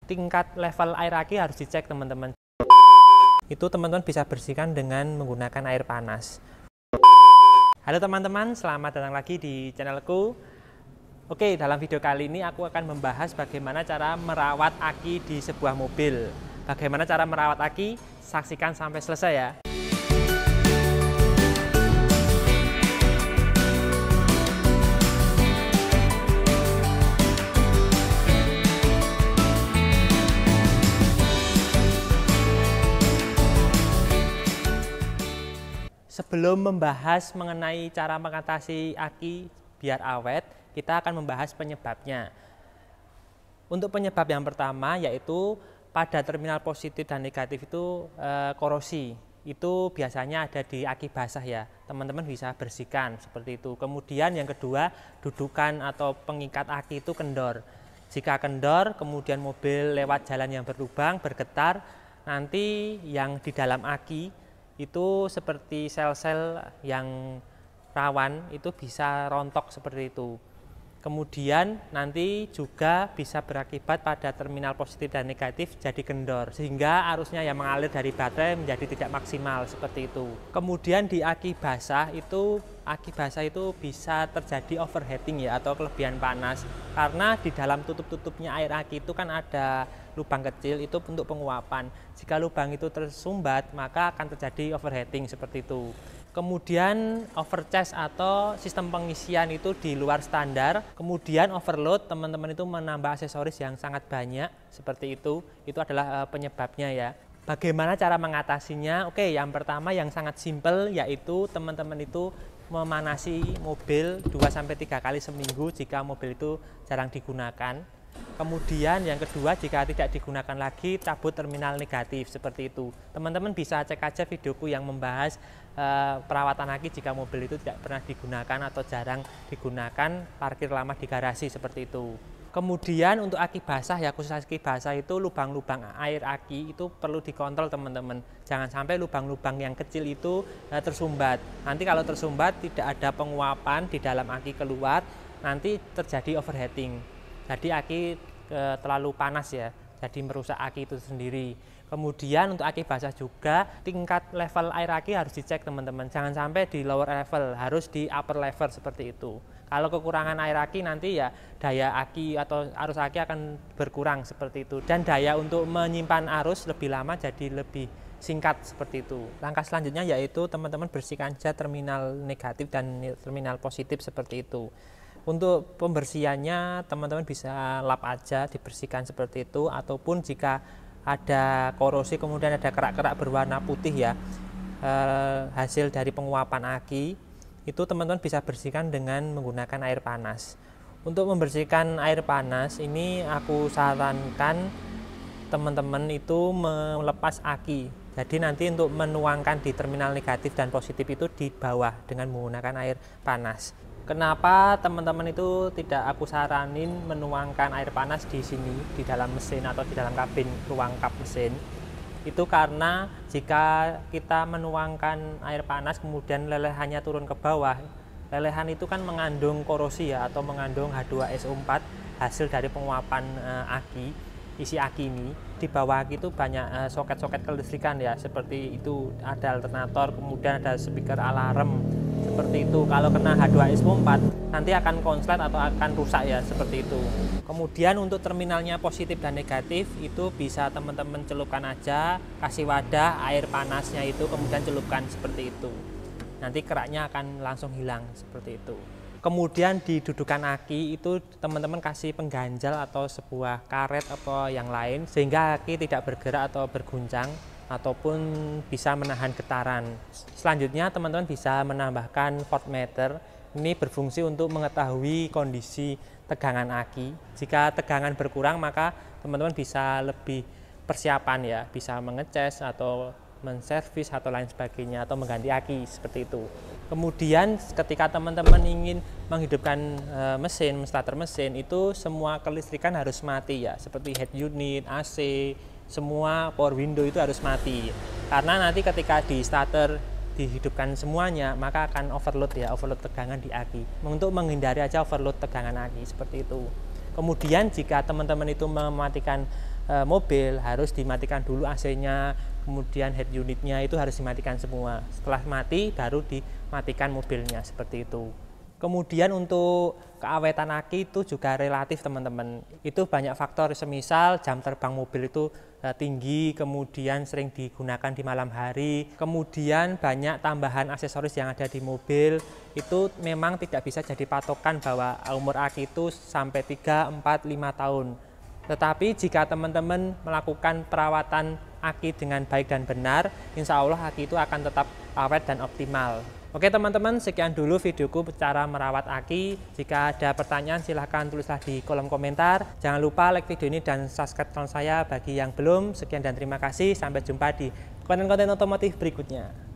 tingkat level air aki harus dicek teman-teman. Itu teman-teman bisa bersihkan dengan menggunakan air panas. Halo teman-teman, selamat datang lagi di channelku. Oke, dalam video kali ini aku akan membahas bagaimana cara merawat aki di sebuah mobil. Bagaimana cara merawat aki? Saksikan sampai selesai ya. Sebelum membahas mengenai cara mengatasi aki biar awet, kita akan membahas penyebabnya. Untuk penyebab yang pertama yaitu pada terminal positif dan negatif itu korosi. Itu biasanya ada di aki basah ya, teman-teman bisa bersihkan seperti itu. Kemudian yang kedua, dudukan atau pengikat aki itu kendor. Jika kendor, kemudian mobil lewat jalan yang berlubang, bergetar, nanti yang di dalam aki itu seperti sel-sel yang rawan itu bisa rontok seperti itu. Kemudian nanti juga bisa berakibat pada terminal positif dan negatif jadi kendor, sehingga arusnya yang mengalir dari baterai menjadi tidak maksimal seperti itu. Kemudian di aki basah itu bisa terjadi overheating ya, atau kelebihan panas, karena di dalam tutup-tutupnya air aki itu kan ada lubang kecil itu untuk penguapan. Jika lubang itu tersumbat maka akan terjadi overheating seperti itu. Kemudian overcharge atau sistem pengisian itu di luar standar. Kemudian overload, teman-teman itu menambah aksesoris yang sangat banyak seperti itu adalah penyebabnya ya. Bagaimana cara mengatasinya? Oke, yang pertama yang sangat simpel yaitu teman-teman itu memanasi mobil 2-3 kali seminggu jika mobil itu jarang digunakan. Kemudian yang kedua, jika tidak digunakan lagi, cabut terminal negatif seperti itu. Teman-teman bisa cek aja videoku yang membahas perawatan aki jika mobil itu tidak pernah digunakan atau jarang digunakan, parkir lama di garasi seperti itu. Kemudian untuk aki basah ya, khusus aki basah itu lubang-lubang air aki itu perlu dikontrol teman-teman. Jangan sampai lubang-lubang yang kecil itu tersumbat. Nanti kalau tersumbat tidak ada penguapan di dalam aki keluar, nanti terjadi overheating. Jadi aki terlalu panas ya, jadi merusak aki itu sendiri. Kemudian untuk aki basah juga tingkat level air aki harus dicek teman-teman. Jangan sampai di lower level, harus di upper level seperti itu. Kalau kekurangan air aki nanti ya daya aki atau arus aki akan berkurang seperti itu. Dan daya untuk menyimpan arus lebih lama jadi lebih singkat seperti itu. Langkah selanjutnya yaitu teman-teman bersihkan saja terminal negatif dan terminal positif seperti itu. Untuk pembersihannya teman-teman bisa lap aja, dibersihkan seperti itu, ataupun jika ada korosi kemudian ada kerak-kerak berwarna putih ya, hasil dari penguapan aki, itu teman-teman bisa bersihkan dengan menggunakan air panas. Untuk membersihkan air panas ini aku sarankan teman-teman itu melepas aki. Jadi nanti untuk menuangkan di terminal negatif dan positif itu di bawah dengan menggunakan air panas. Kenapa teman-teman itu tidak aku saranin menuangkan air panas di sini, di dalam mesin atau di dalam kabin ruang kap mesin? Itu karena jika kita menuangkan air panas kemudian lelehannya turun ke bawah, lelehan itu kan mengandung korosi ya, atau mengandung H2SO4 hasil dari penguapan aki, isi aki ini. Di bawah aki itu banyak soket-soket kelistrikan ya, seperti itu ada alternator, kemudian ada speaker alarm seperti itu. Kalau kena H2SO4 nanti akan konslet atau akan rusak ya, seperti itu. Kemudian untuk terminalnya positif dan negatif itu bisa teman-teman celupkan aja, kasih wadah air panasnya itu, kemudian celupkan seperti itu. Nanti keraknya akan langsung hilang seperti itu. Kemudian di dudukan aki itu teman-teman kasih pengganjal atau sebuah karet atau yang lain sehingga aki tidak bergerak atau berguncang ataupun bisa menahan getaran. Selanjutnya teman-teman bisa menambahkan voltmeter. Ini berfungsi untuk mengetahui kondisi tegangan aki. Jika tegangan berkurang maka teman-teman bisa lebih persiapan ya, bisa mengecas atau menservis atau lain sebagainya, atau mengganti aki seperti itu. Kemudian ketika teman-teman ingin menghidupkan mesin, starter mesin, itu semua kelistrikan harus mati ya, seperti head unit, AC, semua power window itu harus mati. Karena nanti ketika di starter dihidupkan semuanya maka akan overload ya, overload tegangan di aki. Untuk menghindari aja overload tegangan aki seperti itu. Kemudian jika teman-teman itu mematikan mobil harus dimatikan dulu AC-nya, kemudian head unitnya itu harus dimatikan semua. Setelah mati baru dimatikan mobilnya, seperti itu. Kemudian untuk keawetan aki itu juga relatif teman-teman. Itu banyak faktor, semisal jam terbang mobil itu tinggi, kemudian sering digunakan di malam hari, kemudian banyak tambahan aksesoris yang ada di mobil. Itu memang tidak bisa jadi patokan bahwa umur aki itu sampai 3, 4, 5 tahun. Tetapi jika teman-teman melakukan perawatan aki dengan baik dan benar, insya Allah aki itu akan tetap awet dan optimal. Oke teman-teman, sekian dulu videoku cara merawat aki. Jika ada pertanyaan silahkan tulislah di kolom komentar. Jangan lupa like video ini dan subscribe channel saya bagi yang belum. Sekian dan terima kasih, sampai jumpa di konten-konten otomotif berikutnya.